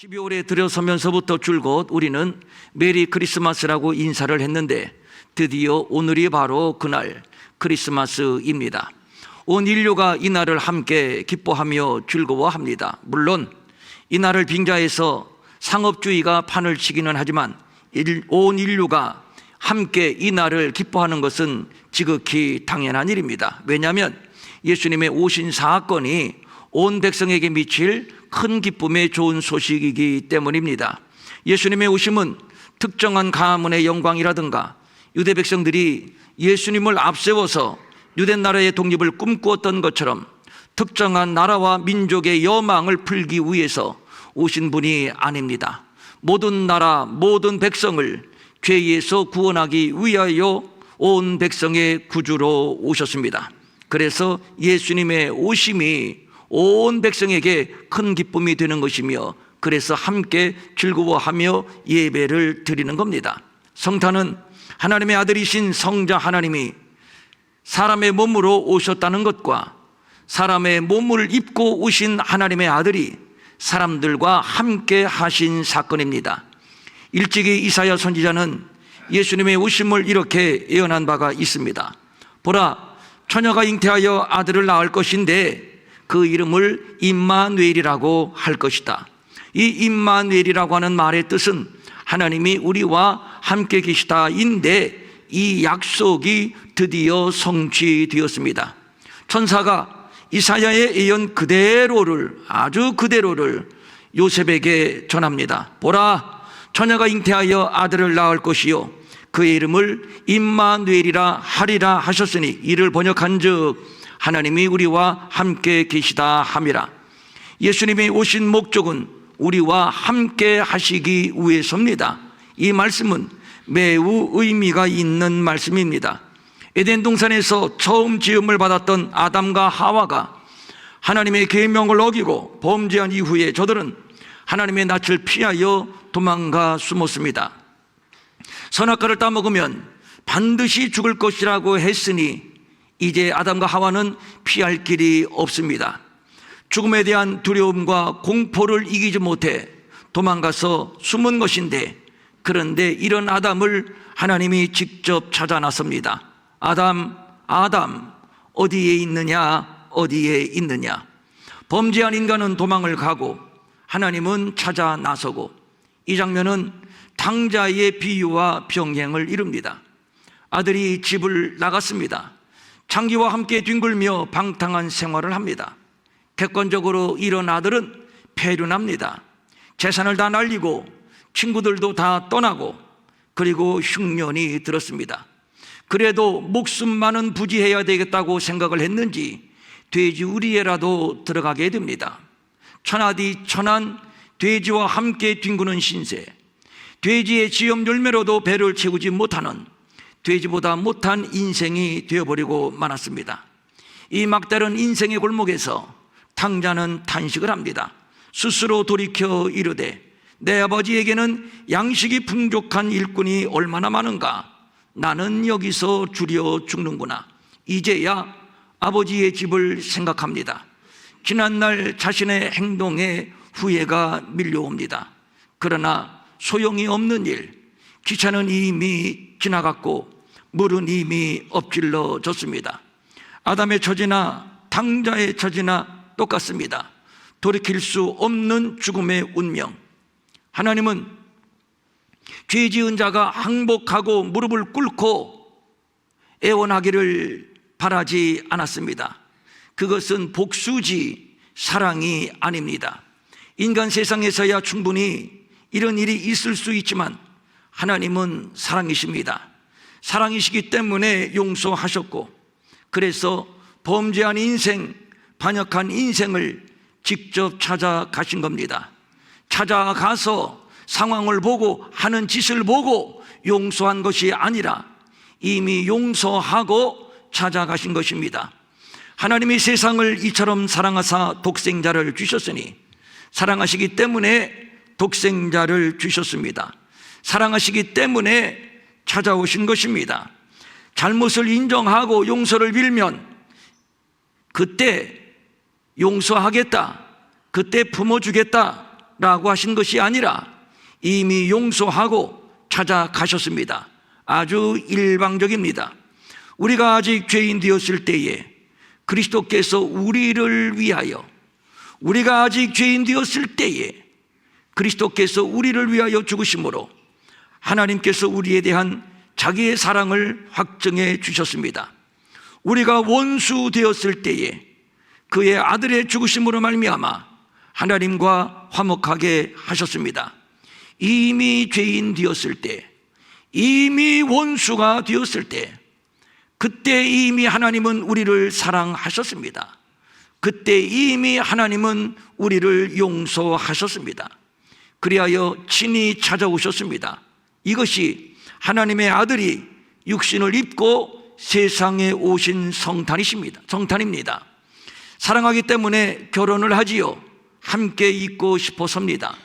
12월에 들어서면서부터 줄곧 우리는 메리 크리스마스라고 인사를 했는데 드디어 오늘이 바로 그날 크리스마스입니다. 온 인류가 이 날을 함께 기뻐하며 즐거워합니다. 물론 이 날을 빙자해서 상업주의가 판을 치기는 하지만 온 인류가 함께 이 날을 기뻐하는 것은 지극히 당연한 일입니다. 왜냐하면 예수님의 오신 사건이 온 백성에게 미칠 큰 기쁨의 좋은 소식이기 때문입니다. 예수님의 오심은 특정한 가문의 영광이라든가 유대 백성들이 예수님을 앞세워서 유대 나라의 독립을 꿈꾸었던 것처럼 특정한 나라와 민족의 여망을 풀기 위해서 오신 분이 아닙니다. 모든 나라, 모든 백성을 죄에서 구원하기 위하여 온 백성의 구주로 오셨습니다. 그래서 예수님의 오심이 온 백성에게 큰 기쁨이 되는 것이며 그래서 함께 즐거워하며 예배를 드리는 겁니다. 성탄은 하나님의 아들이신 성자 하나님이 사람의 몸으로 오셨다는 것과 사람의 몸을 입고 오신 하나님의 아들이 사람들과 함께 하신 사건입니다. 일찍이 이사야 선지자는 예수님의 오심을 이렇게 예언한 바가 있습니다. 보라, 처녀가 잉태하여 아들을 낳을 것인데 그 이름을 임마누엘이라고 할 것이다. 이 임마누엘이라고 하는 말의 뜻은 하나님이 우리와 함께 계시다인데 이 약속이 드디어 성취되었습니다. 천사가 이사야의 예언 그대로를, 아주 그대로를 요셉에게 전합니다. 보라, 처녀가 잉태하여 아들을 낳을 것이요 그의 이름을 임마누엘이라 하리라 하셨으니 이를 번역한즉 하나님이 우리와 함께 계시다 함이라. 예수님이 오신 목적은 우리와 함께 하시기 위해서입니다. 이 말씀은 매우 의미가 있는 말씀입니다. 에덴 동산에서 처음 지음을 받았던 아담과 하와가 하나님의 계명을 어기고 범죄한 이후에 저들은 하나님의 낯을 피하여 도망가 숨었습니다. 선악과를 따먹으면 반드시 죽을 것이라고 했으니 이제 아담과 하와는 피할 길이 없습니다. 죽음에 대한 두려움과 공포를 이기지 못해 도망가서 숨은 것인데 그런데 이런 아담을 하나님이 직접 찾아 나섭니다. 아담, 아담, 어디에 있느냐, 어디에 있느냐. 범죄한 인간은 도망을 가고 하나님은 찾아 나서고 이 장면은 탕자의 비유와 병행을 이룹니다. 아들이 집을 나갔습니다. 창기와 함께 뒹굴며 방탕한 생활을 합니다. 객관적으로 이런 아들은 폐륜합니다. 재산을 다 날리고 친구들도 다 떠나고 그리고 흉년이 들었습니다. 그래도 목숨만은 부지해야 되겠다고 생각을 했는지 돼지 우리에라도 들어가게 됩니다. 천하디 천한 돼지와 함께 뒹구는 신세, 돼지의 지엄 열매로도 배를 채우지 못하는 돼지보다 못한 인생이 되어버리고 말았습니다. 이 막다른 인생의 골목에서 탕자는 탄식을 합니다. 스스로 돌이켜 이르되 내 아버지에게는 양식이 풍족한 일꾼이 얼마나 많은가. 나는 여기서 주려 죽는구나. 이제야 아버지의 집을 생각합니다. 지난날 자신의 행동에 후회가 밀려옵니다. 그러나 소용이 없는 일, 기차는 이미 지나갔고 물은 이미 엎질러졌습니다. 아담의 처지나 탕자의 처지나 똑같습니다. 돌이킬 수 없는 죽음의 운명. 하나님은 죄 지은 자가 항복하고 무릎을 꿇고 애원하기를 바라지 않았습니다. 그것은 복수지 사랑이 아닙니다. 인간 세상에서야 충분히 이런 일이 있을 수 있지만 하나님은 사랑이십니다. 사랑이시기 때문에 용서하셨고 그래서 범죄한 인생, 반역한 인생을 직접 찾아가신 겁니다. 찾아가서 상황을 보고 하는 짓을 보고 용서한 것이 아니라 이미 용서하고 찾아가신 것입니다. 하나님이 세상을 이처럼 사랑하사 독생자를 주셨으니 사랑하시기 때문에 독생자를 주셨습니다. 사랑하시기 때문에 찾아오신 것입니다. 잘못을 인정하고 용서를 빌면 그때 용서하겠다, 그때 품어주겠다, 라고 하신 것이 아니라 이미 용서하고 찾아가셨습니다. 아주 일방적입니다. 우리가 아직 죄인 되었을 때에 그리스도께서 우리를 위하여, 우리가 아직 죄인 되었을 때에 그리스도께서 우리를 위하여 죽으심으로 하나님께서 우리에 대한 자기의 사랑을 확증해 주셨습니다. 우리가 원수 되었을 때에 그의 아들의 죽으심으로 말미암아 하나님과 화목하게 하셨습니다. 이미 죄인 되었을 때, 이미 원수가 되었을 때, 그때 이미 하나님은 우리를 사랑하셨습니다. 그때 이미 하나님은 우리를 용서하셨습니다. 그리하여 친히 찾아오셨습니다. 이것이 하나님의 아들이 육신을 입고 세상에 오신 성탄입니다. 사랑하기 때문에 결혼을 하지요. 함께 있고 싶어서입니다.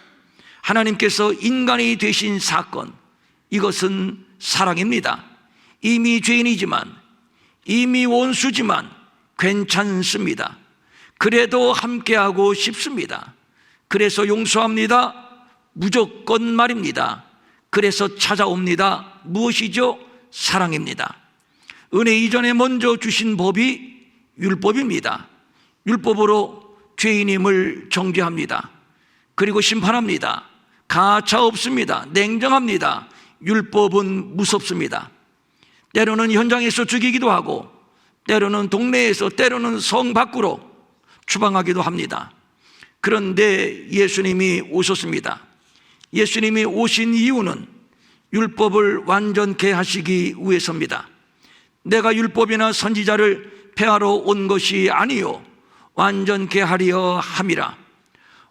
하나님께서 인간이 되신 사건, 이것은 사랑입니다. 이미 죄인이지만, 이미 원수지만 괜찮습니다. 그래도 함께하고 싶습니다. 그래서 용서합니다. 무조건 말입니다. 그래서 찾아옵니다. 무엇이죠? 사랑입니다. 은혜 이전에 먼저 주신 법이 율법입니다. 율법으로 죄인임을 정죄합니다. 그리고 심판합니다. 가차 없습니다. 냉정합니다. 율법은 무섭습니다. 때로는 현장에서 죽이기도 하고, 때로는 동네에서, 때로는 성 밖으로 추방하기도 합니다. 그런데 예수님이 오셨습니다. 예수님이 오신 이유는 율법을 완전케 하시기 위해서입니다. 내가 율법이나 선지자를 폐하러 온 것이 아니요 완전케 하려 함이라.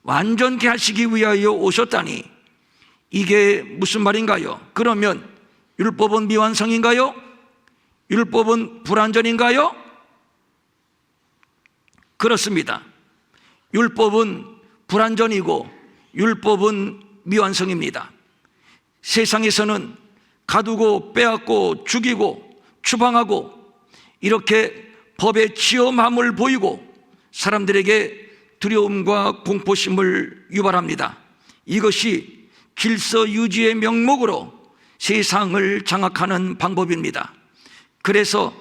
완전케 하시기 위하여 오셨다니, 이게 무슨 말인가요? 그러면 율법은 미완성인가요? 율법은 불완전인가요? 그렇습니다. 율법은 불완전이고 율법은 미완성입니다. 세상에서는 가두고 빼앗고 죽이고 추방하고 이렇게 법의 치엄함을 보이고 사람들에게 두려움과 공포심을 유발합니다. 이것이 질서 유지의 명목으로 세상을 장악하는 방법입니다. 그래서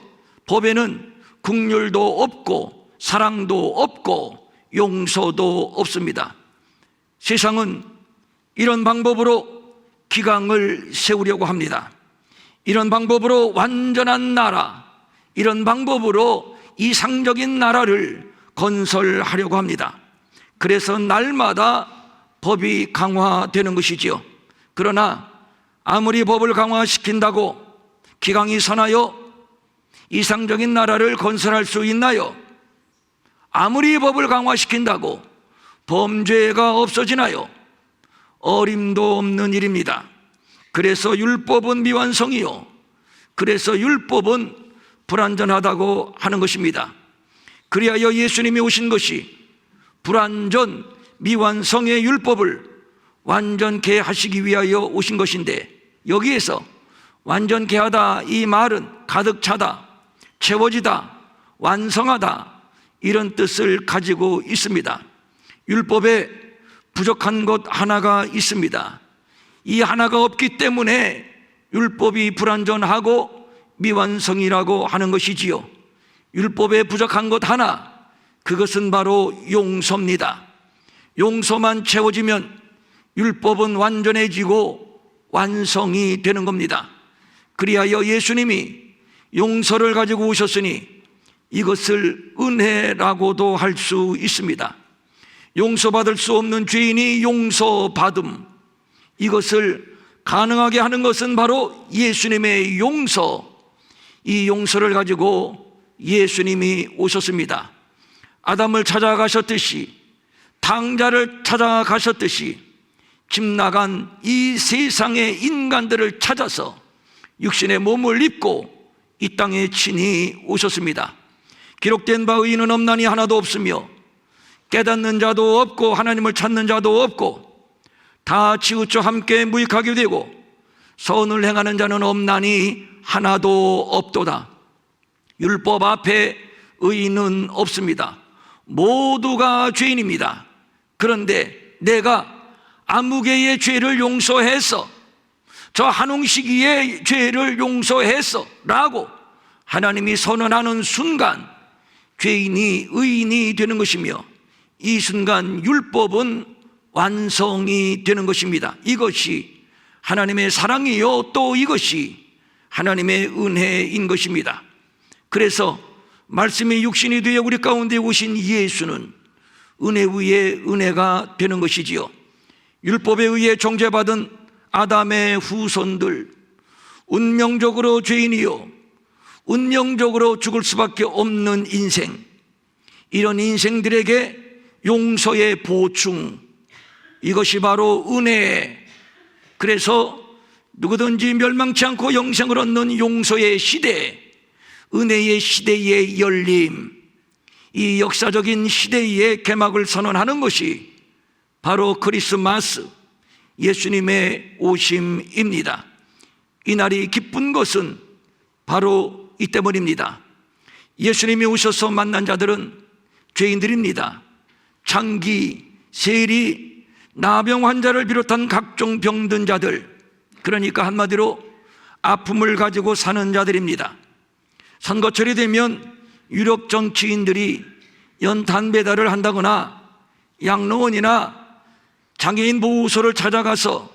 법에는 긍휼도 없고 사랑도 없고 용서도 없습니다. 세상은 이런 방법으로 기강을 세우려고 합니다. 이런 방법으로 완전한 나라, 이런 방법으로 이상적인 나라를 건설하려고 합니다. 그래서 날마다 법이 강화되는 것이지요. 그러나 아무리 법을 강화시킨다고 기강이 서나요? 이상적인 나라를 건설할 수 있나요? 아무리 법을 강화시킨다고 범죄가 없어지나요? 어림도 없는 일입니다. 그래서 율법은 미완성이요, 그래서 율법은 불완전하다고 하는 것입니다. 그리하여 예수님이 오신 것이 불완전 미완성의 율법을 완전케 하시기 위하여 오신 것인데, 여기에서 완전케 하다 이 말은 가득 차다, 채워지다, 완성하다, 이런 뜻을 가지고 있습니다. 율법에 부족한 것 하나가 있습니다. 이 하나가 없기 때문에 율법이 불완전하고 미완성이라고 하는 것이지요. 율법에 부족한 것 하나, 그것은 바로 용서입니다. 용서만 채워지면 율법은 완전해지고 완성이 되는 겁니다. 그리하여 예수님이 용서를 가지고 오셨으니 이것을 은혜라고도 할 수 있습니다. 용서받을 수 없는 죄인이 용서받음, 이것을 가능하게 하는 것은 바로 예수님의 용서, 이 용서를 가지고 예수님이 오셨습니다. 아담을 찾아가셨듯이, 탕자를 찾아가셨듯이 집 나간 이 세상의 인간들을 찾아서 육신의 몸을 입고 이 땅에 친히 오셨습니다. 기록된 바 의인은 없나니 하나도 없으며 깨닫는 자도 없고 하나님을 찾는 자도 없고 다 치우쳐 함께 무익하게 되고 선을 행하는 자는 없나니 하나도 없도다. 율법 앞에 의인은 없습니다. 모두가 죄인입니다. 그런데 내가 아무개의 죄를 용서해서, 저 한홍식이의 죄를 용서해서 라고 하나님이 선언하는 순간 죄인이 의인이 되는 것이며, 이 순간 율법은 완성이 되는 것입니다. 이것이 하나님의 사랑이요, 또 이것이 하나님의 은혜인 것입니다. 그래서 말씀이 육신이 되어 우리 가운데 오신 예수는 은혜 위에 은혜가 되는 것이지요. 율법에 의해 정죄받은 아담의 후손들, 운명적으로 죄인이요 운명적으로 죽을 수밖에 없는 인생, 이런 인생들에게 용서의 보충, 이것이 바로 은혜. 그래서 누구든지 멸망치 않고 영생을 얻는 용서의 시대, 은혜의 시대의 열림, 이 역사적인 시대의 개막을 선언하는 것이 바로 크리스마스, 예수님의 오심입니다. 이날이 기쁜 것은 바로 이 때문입니다. 예수님이 오셔서 만난 자들은 죄인들입니다. 장기, 세리, 나병 환자를 비롯한 각종 병든 자들, 그러니까 한마디로 아픔을 가지고 사는 자들입니다. 선거철이 되면 유력 정치인들이 연탄 배달을 한다거나 양로원이나 장애인 보호소를 찾아가서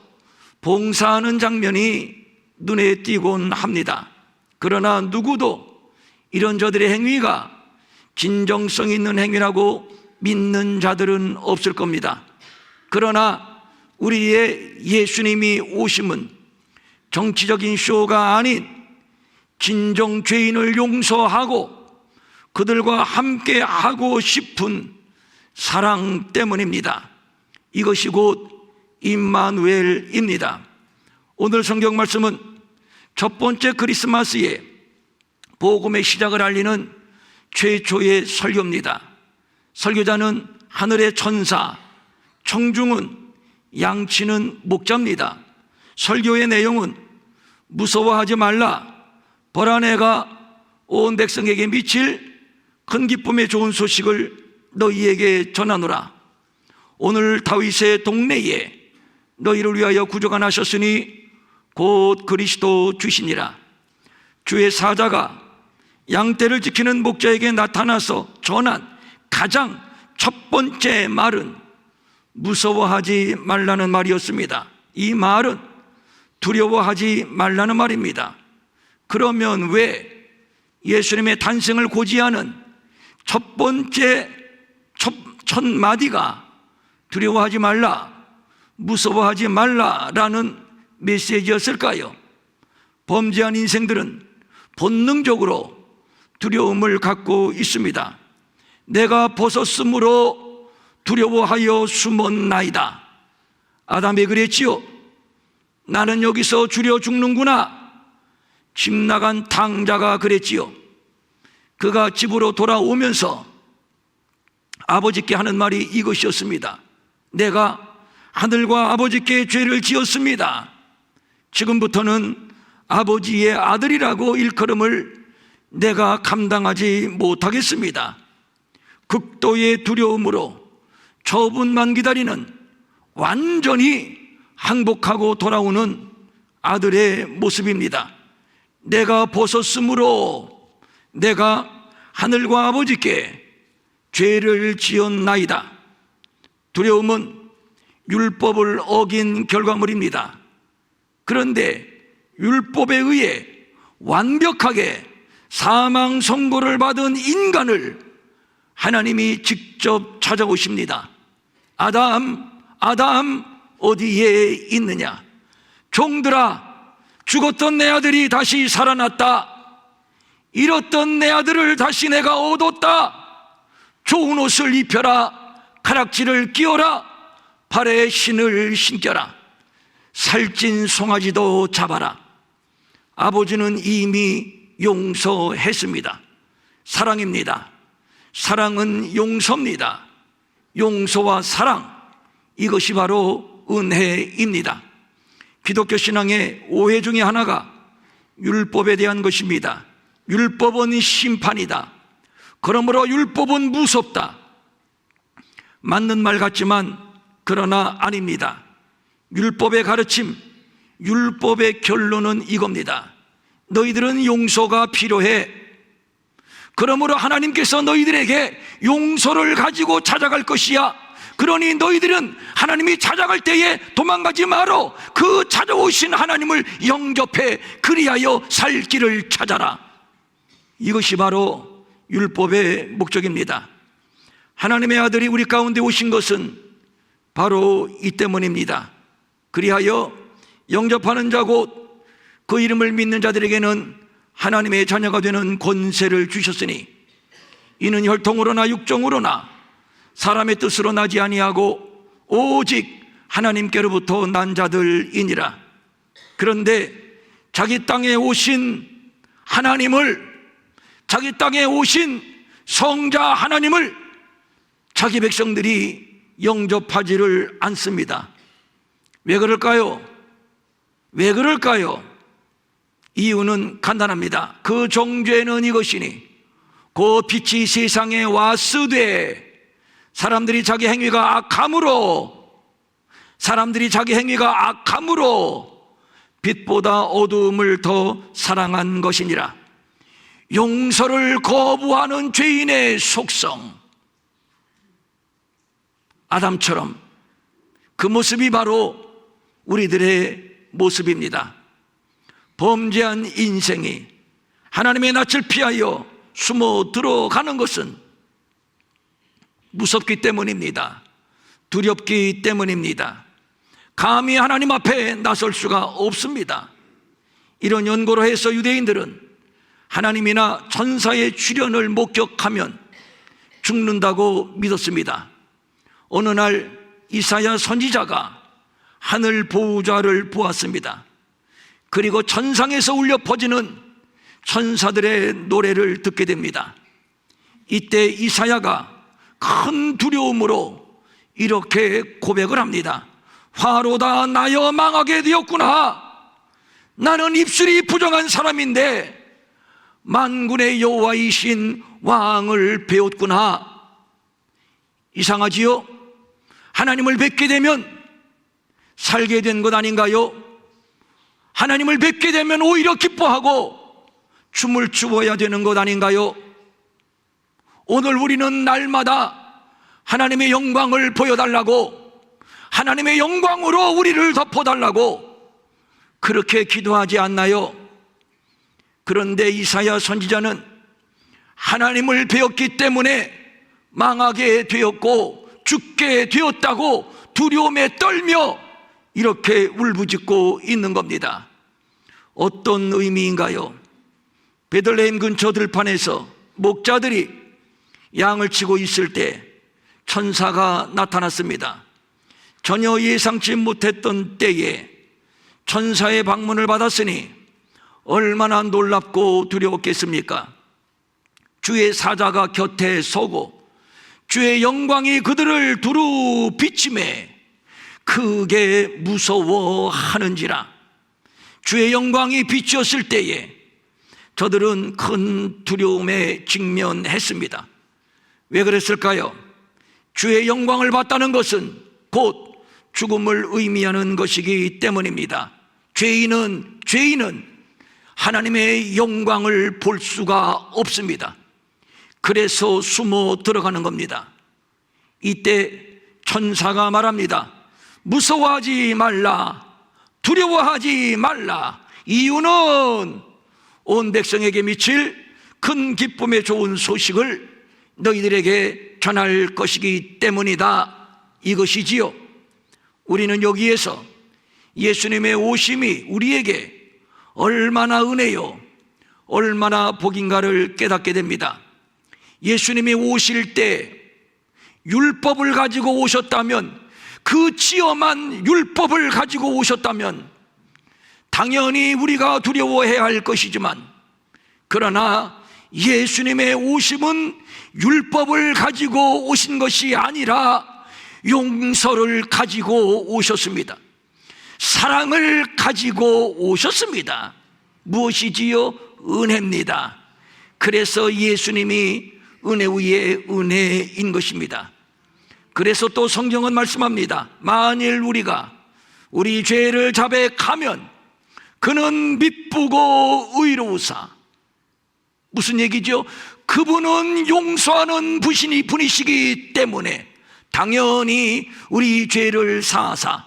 봉사하는 장면이 눈에 띄곤 합니다. 그러나 누구도 이런 저들의 행위가 진정성 있는 행위라고 믿는 자들은 없을 겁니다. 그러나 우리의 예수님이 오심은 정치적인 쇼가 아닌 진정 죄인을 용서하고 그들과 함께 하고 싶은 사랑 때문입니다. 이것이 곧 임마누엘입니다. 오늘 성경 말씀은 첫 번째 크리스마스에 복음의 시작을 알리는 최초의 설교입니다. 설교자는 하늘의 천사, 청중은 양치는 목자입니다. 설교의 내용은 무서워하지 말라, 벌한 해가 온 백성에게 미칠 큰 기쁨의 좋은 소식을 너희에게 전하노라. 오늘 다윗의 동네에 너희를 위하여 구주가 나셨으니 곧 그리스도 주시니라. 주의 사자가 양떼를 지키는 목자에게 나타나서 전한 가장 첫 번째 말은 무서워하지 말라는 말이었습니다. 이 말은 두려워하지 말라는 말입니다. 그러면 왜 예수님의 탄생을 고지하는 첫 번째 첫 마디가 두려워하지 말라, 무서워하지 말라라는 메시지였을까요? 범죄한 인생들은 본능적으로 두려움을 갖고 있습니다. 내가 벗었으므로 두려워하여 숨었나이다. 아담이 그랬지요. 나는 여기서 주려 죽는구나. 집 나간 탕자가 그랬지요. 그가 집으로 돌아오면서 아버지께 하는 말이 이것이었습니다. 내가 하늘과 아버지께 죄를 지었습니다. 지금부터는 아버지의 아들이라고 일컬음을 내가 감당하지 못하겠습니다. 극도의 두려움으로 처분만 기다리는 완전히 항복하고 돌아오는 아들의 모습입니다. 내가 벗었으므로 내가 하늘과 아버지께 죄를 지었나이다. 두려움은 율법을 어긴 결과물입니다. 그런데 율법에 의해 완벽하게 사망 선고를 받은 인간을 하나님이 직접 찾아오십니다. 아담, 아담 어디에 있느냐? 종들아, 죽었던 내 아들이 다시 살아났다. 잃었던 내 아들을 다시 내가 얻었다. 좋은 옷을 입혀라. 가락지를 끼워라. 발에 신을 신겨라. 살찐 송아지도 잡아라. 아버지는 이미 용서했습니다. 사랑입니다. 사랑은 용서입니다. 용서와 사랑, 이것이 바로 은혜입니다. 기독교 신앙의 오해 중에 하나가 율법에 대한 것입니다. 율법은 심판이다. 그러므로 율법은 무섭다. 맞는 말 같지만 그러나 아닙니다. 율법의 가르침, 율법의 결론은 이겁니다. 너희들은 용서가 필요해. 그러므로 하나님께서 너희들에게 용서를 가지고 찾아갈 것이야. 그러니 너희들은 하나님이 찾아갈 때에 도망가지 말어. 그 찾아오신 하나님을 영접해 그리하여 살 길을 찾아라. 이것이 바로 율법의 목적입니다. 하나님의 아들이 우리 가운데 오신 것은 바로 이 때문입니다. 그리하여 영접하는 자 곧 그 이름을 믿는 자들에게는 하나님의 자녀가 되는 권세를 주셨으니 이는 혈통으로나 육정으로나 사람의 뜻으로 나지 아니하고 오직 하나님께로부터 난 자들이니라. 그런데 자기 땅에 오신 하나님을, 자기 땅에 오신 성자 하나님을 자기 백성들이 영접하지를 않습니다. 왜 그럴까요? 왜 그럴까요? 이유는 간단합니다. 그 정죄는 이것이니 그 빛이 세상에 왔으되 사람들이 자기 행위가 악함으로 빛보다 어두움을 더 사랑한 것이니라. 용서를 거부하는 죄인의 속성, 아담처럼 그 모습이 바로 우리들의 모습입니다. 범죄한 인생이 하나님의 낯을 피하여 숨어 들어가는 것은 무섭기 때문입니다. 두렵기 때문입니다. 감히 하나님 앞에 나설 수가 없습니다. 이런 연고로 해서 유대인들은 하나님이나 천사의 출현을 목격하면 죽는다고 믿었습니다. 어느 날 이사야 선지자가 하늘 보호자를 보았습니다. 그리고 천상에서 울려 퍼지는 천사들의 노래를 듣게 됩니다. 이때 이사야가 큰 두려움으로 이렇게 고백을 합니다. 화로다 나여 망하게 되었구나. 나는 입술이 부정한 사람인데 만군의 여호와이신 왕을 배웠구나. 이상하지요? 하나님을 뵙게 되면 살게 된 것 아닌가요? 하나님을 뵙게 되면 오히려 기뻐하고 춤을 추어야 되는 것 아닌가요? 오늘 우리는 날마다 하나님의 영광을 보여달라고, 하나님의 영광으로 우리를 덮어달라고 그렇게 기도하지 않나요? 그런데 이사야 선지자는 하나님을 배웠기 때문에 망하게 되었고 죽게 되었다고 두려움에 떨며 이렇게 울부짖고 있는 겁니다. 어떤 의미인가요? 베들레헴 근처 들판에서 목자들이 양을 치고 있을 때 천사가 나타났습니다. 전혀 예상치 못했던 때에 천사의 방문을 받았으니 얼마나 놀랍고 두려웠겠습니까? 주의 사자가 곁에 서고 주의 영광이 그들을 두루 비치매 크게 무서워하는지라. 주의 영광이 비추었을 때에 저들은 큰 두려움에 직면했습니다. 왜 그랬을까요? 주의 영광을 봤다는 것은 곧 죽음을 의미하는 것이기 때문입니다. 죄인은 하나님의 영광을 볼 수가 없습니다. 그래서 숨어 들어가는 겁니다. 이때 천사가 말합니다. 무서워하지 말라, 두려워하지 말라. 이유는 온 백성에게 미칠 큰 기쁨의 좋은 소식을 너희들에게 전할 것이기 때문이다. 이것이지요. 우리는 여기에서 예수님의 오심이 우리에게 얼마나 은혜요, 얼마나 복인가를 깨닫게 됩니다. 예수님이 오실 때 율법을 가지고 오셨다면, 그 지엄한 율법을 가지고 오셨다면 당연히 우리가 두려워해야 할 것이지만, 그러나 예수님의 오심은 율법을 가지고 오신 것이 아니라 용서를 가지고 오셨습니다. 사랑을 가지고 오셨습니다. 무엇이지요? 은혜입니다. 그래서 예수님이 은혜 위에 은혜인 것입니다. 그래서 또 성경은 말씀합니다. 만일 우리가 우리 죄를 자백하면 그는 미쁘고 의로우사. 무슨 얘기죠? 그분은 용서하는 분이시기 때문에 당연히 우리 죄를 사하사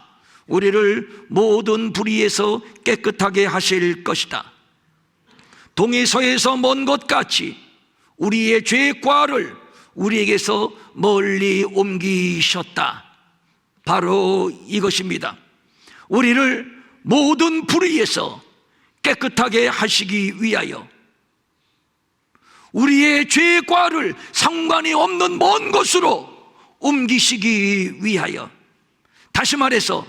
우리를 모든 불의에서 깨끗하게 하실 것이다. 동에서에서 먼 것 같이 우리의 죄과를 우리에게서 멀리 옮기셨다. 바로 이것입니다. 우리를 모든 불의에서 깨끗하게 하시기 위하여 우리의 죄과를 상관이 없는 먼 곳으로 옮기시기 위하여, 다시 말해서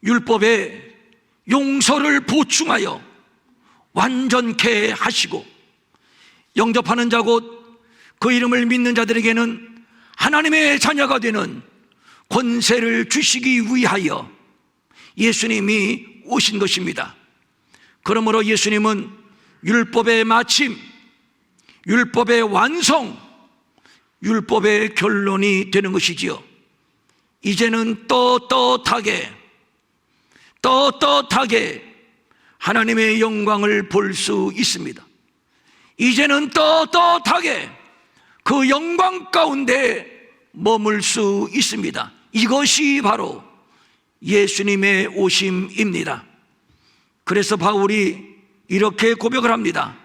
율법의 용서를 보충하여 완전케 하시고 영접하는 자 곧 그 이름을 믿는 자들에게는 하나님의 자녀가 되는 권세를 주시기 위하여 예수님이 오신 것입니다. 그러므로 예수님은 율법의 마침, 율법의 완성, 율법의 결론이 되는 것이지요. 이제는 떳떳하게 하나님의 영광을 볼 수 있습니다. 이제는 떳떳하게 그 영광 가운데 머물 수 있습니다. 이것이 바로 예수님의 오심입니다. 그래서 바울이 이렇게 고백을 합니다.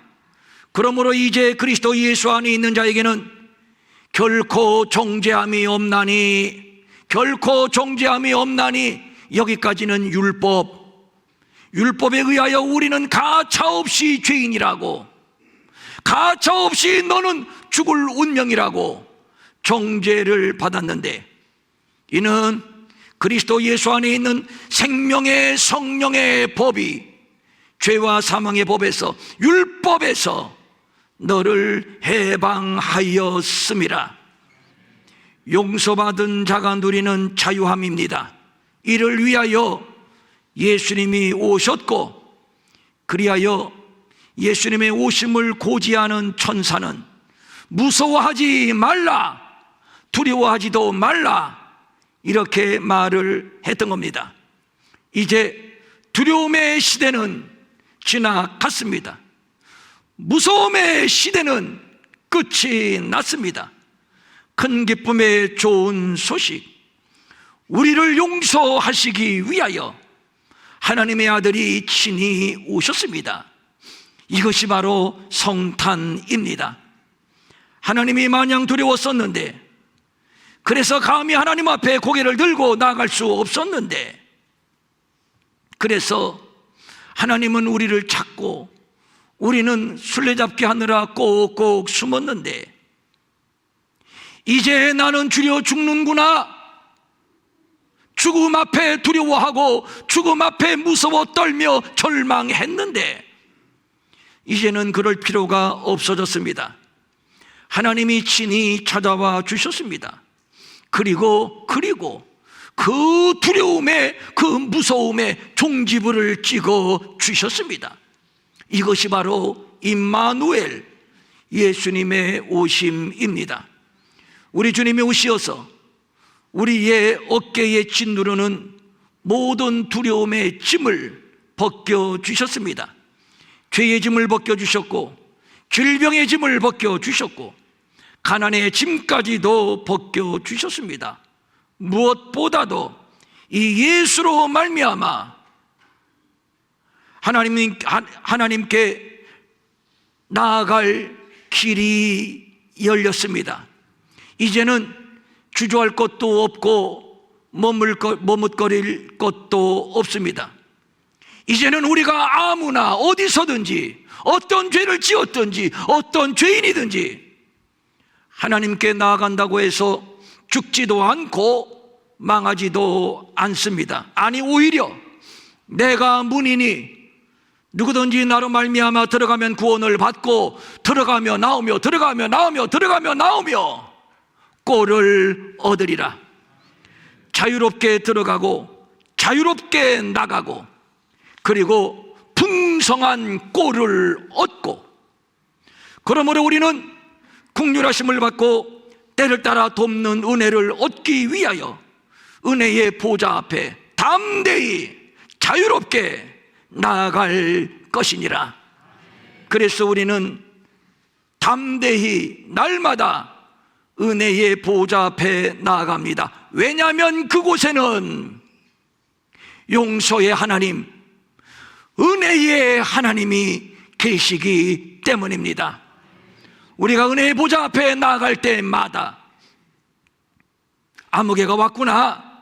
그러므로 이제 그리스도 예수 안에 있는 자에게는 결코 정죄함이 없나니, 결코 정죄함이 없나니, 여기까지는 율법에 의하여 우리는 가차없이 죄인이라고, 가차없이 너는 죽을 운명이라고 정죄를 받았는데, 이는 그리스도 예수 안에 있는 생명의 성령의 법이 죄와 사망의 법에서, 율법에서 너를 해방하였음이라. 용서받은 자가 누리는 자유함입니다. 이를 위하여 예수님이 오셨고, 그리하여 예수님의 오심을 고지하는 천사는 무서워하지 말라, 두려워하지도 말라, 이렇게 말을 했던 겁니다. 이제 두려움의 시대는 지나갔습니다. 무서움의 시대는 끝이 났습니다. 큰 기쁨의 좋은 소식, 우리를 용서하시기 위하여 하나님의 아들이 친히 오셨습니다. 이것이 바로 성탄입니다. 하나님이 마냥 두려웠었는데, 그래서 감히 하나님 앞에 고개를 들고 나아갈 수 없었는데, 그래서 하나님은 우리를 찾고 우리는 술래잡기 하느라 꼭꼭 숨었는데, 이제 나는 주려 죽는구나, 죽음 앞에 두려워하고 죽음 앞에 무서워 떨며 절망했는데, 이제는 그럴 필요가 없어졌습니다. 하나님이 친히 찾아와 주셨습니다. 그리고 그 두려움에, 그 무서움에 종지부를 찍어 주셨습니다. 이것이 바로 임마누엘, 예수님의 오심입니다. 우리 주님이 오시어서 우리의 어깨에 짓누르는 모든 두려움의 짐을 벗겨주셨습니다. 죄의 짐을 벗겨주셨고, 질병의 짐을 벗겨주셨고, 가난의 짐까지도 벗겨주셨습니다. 무엇보다도 이 예수로 말미암아 하나님께 나아갈 길이 열렸습니다. 이제는 주저할 것도 없고 머뭇거릴 것도 없습니다. 이제는 우리가 아무나 어디서든지 어떤 죄를 지었든지 어떤 죄인이든지 하나님께 나아간다고 해서 죽지도 않고 망하지도 않습니다. 아니, 오히려 내가 문이니 누구든지 나로 말미암아 들어가면 구원을 받고, 들어가며 나오며 들어가며 나오며 들어가며 나오며 꼴을 얻으리라. 자유롭게 들어가고 자유롭게 나가고, 그리고 풍성한 꼴을 얻고, 그러므로 우리는 긍휼하심을 받고 때를 따라 돕는 은혜를 얻기 위하여 은혜의 보좌 앞에 담대히 자유롭게 나아갈 것이니라. 그래서 우리는 담대히 날마다 은혜의 보좌 앞에 나아갑니다. 왜냐하면 그곳에는 용서의 하나님, 은혜의 하나님이 계시기 때문입니다. 우리가 은혜의 보좌 앞에 나아갈 때마다 아무개가 왔구나,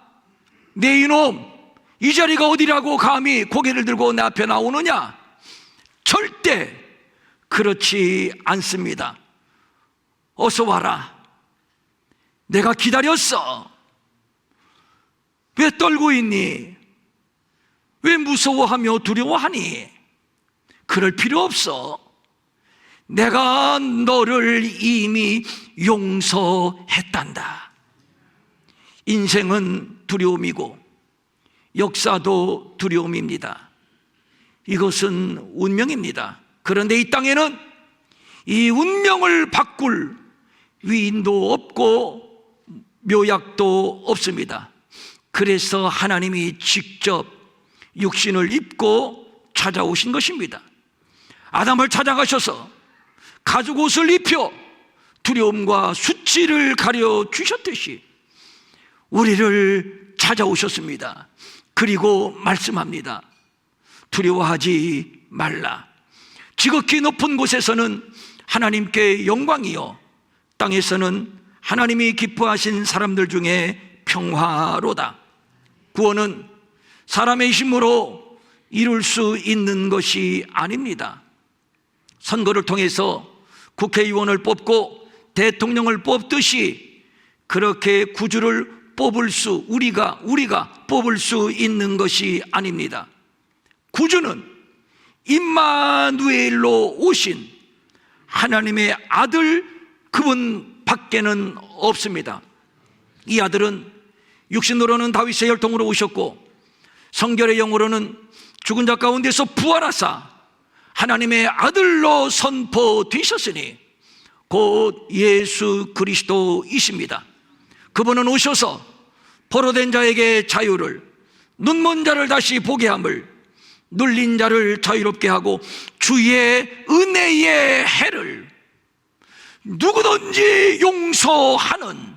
내 이놈 이 자리가 어디라고 감히 고개를 들고 내 앞에 나오느냐? 절대 그렇지 않습니다. 어서 와라, 내가 기다렸어. 왜 떨고 있니? 왜 무서워하며 두려워하니? 그럴 필요 없어. 내가 너를 이미 용서했단다. 인생은 두려움이고 역사도 두려움입니다. 이것은 운명입니다. 그런데 이 땅에는 이 운명을 바꿀 위인도 없고 묘약도 없습니다. 그래서 하나님이 직접 육신을 입고 찾아오신 것입니다. 아담을 찾아가셔서 가죽옷을 입혀 두려움과 수치를 가려 주셨듯이 우리를 찾아오셨습니다. 그리고 말씀합니다. 두려워하지 말라. 지극히 높은 곳에서는 하나님께 영광이요, 땅에서는 하나님이 기뻐하신 사람들 중에 평화로다. 구원은 사람의 힘으로 이룰 수 있는 것이 아닙니다. 선거를 통해서 국회의원을 뽑고 대통령을 뽑듯이 그렇게 구주를 우리가 뽑을 수 있는 것이 아닙니다. 구주는 임마누엘로 오신 하나님의 아들, 그분 밖에는 없습니다. 이 아들은 육신으로는 다윗의 혈통으로 오셨고 성결의 영으로는 죽은 자 가운데서 부활하사 하나님의 아들로 선포되셨으니 곧 예수 그리스도이십니다. 그분은 오셔서 포로된 자에게 자유를, 눈먼 자를 다시 보게 함을, 눌린 자를 자유롭게 하고 주의 은혜의 해를 누구든지 용서하는,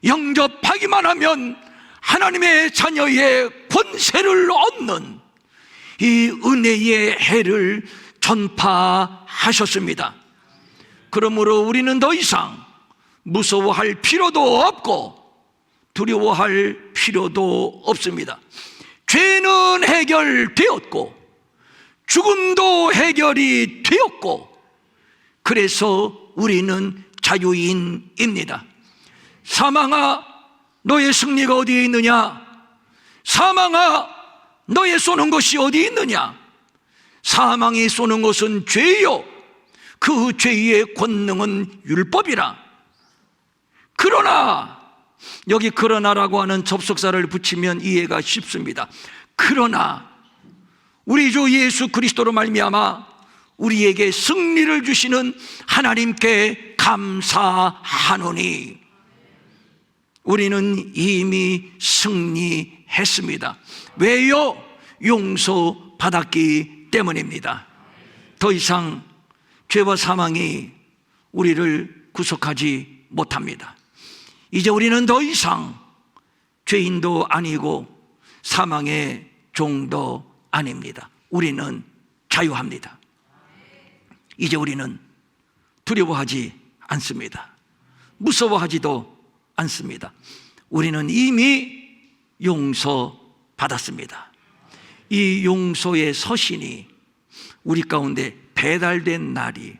영접하기만 하면 하나님의 자녀의 권세를 얻는 이 은혜의 해를 전파하셨습니다. 그러므로 우리는 더 이상 무서워할 필요도 없고 두려워할 필요도 없습니다. 죄는 해결되었고 죽음도 해결이 되었고 그래서 우리는 자유인입니다. 사망아, 너의 승리가 어디에 있느냐? 사망아, 너의 쏘는 것이 어디 있느냐? 사망이 쏘는 것은 죄요, 그 죄의 권능은 율법이라. 그러나, 여기 그러나라고 하는 접속사를 붙이면 이해가 쉽습니다. 그러나 우리 주 예수 그리스도로 말미암아 우리에게 승리를 주시는 하나님께 감사하노니 우리는 이미 승리했습니다. 왜요? 용서받았기 때문입니다. 더 이상 죄와 사망이 우리를 구속하지 못합니다. 이제 우리는 더 이상 죄인도 아니고 사망의 종도 아닙니다. 우리는 자유합니다. 이제 우리는 두려워하지 않습니다. 무서워하지도 않습니다. 우리는 이미 용서받았습니다. 이 용서의 서신이 우리 가운데 배달된 날이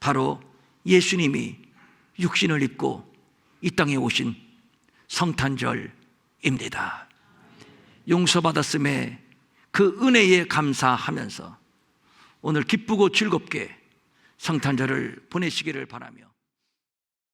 바로 예수님이 육신을 입고 이 땅에 오신 성탄절입니다. 용서받았음에 그 은혜에 감사하면서 오늘 기쁘고 즐겁게 성탄절을 보내시기를 바라며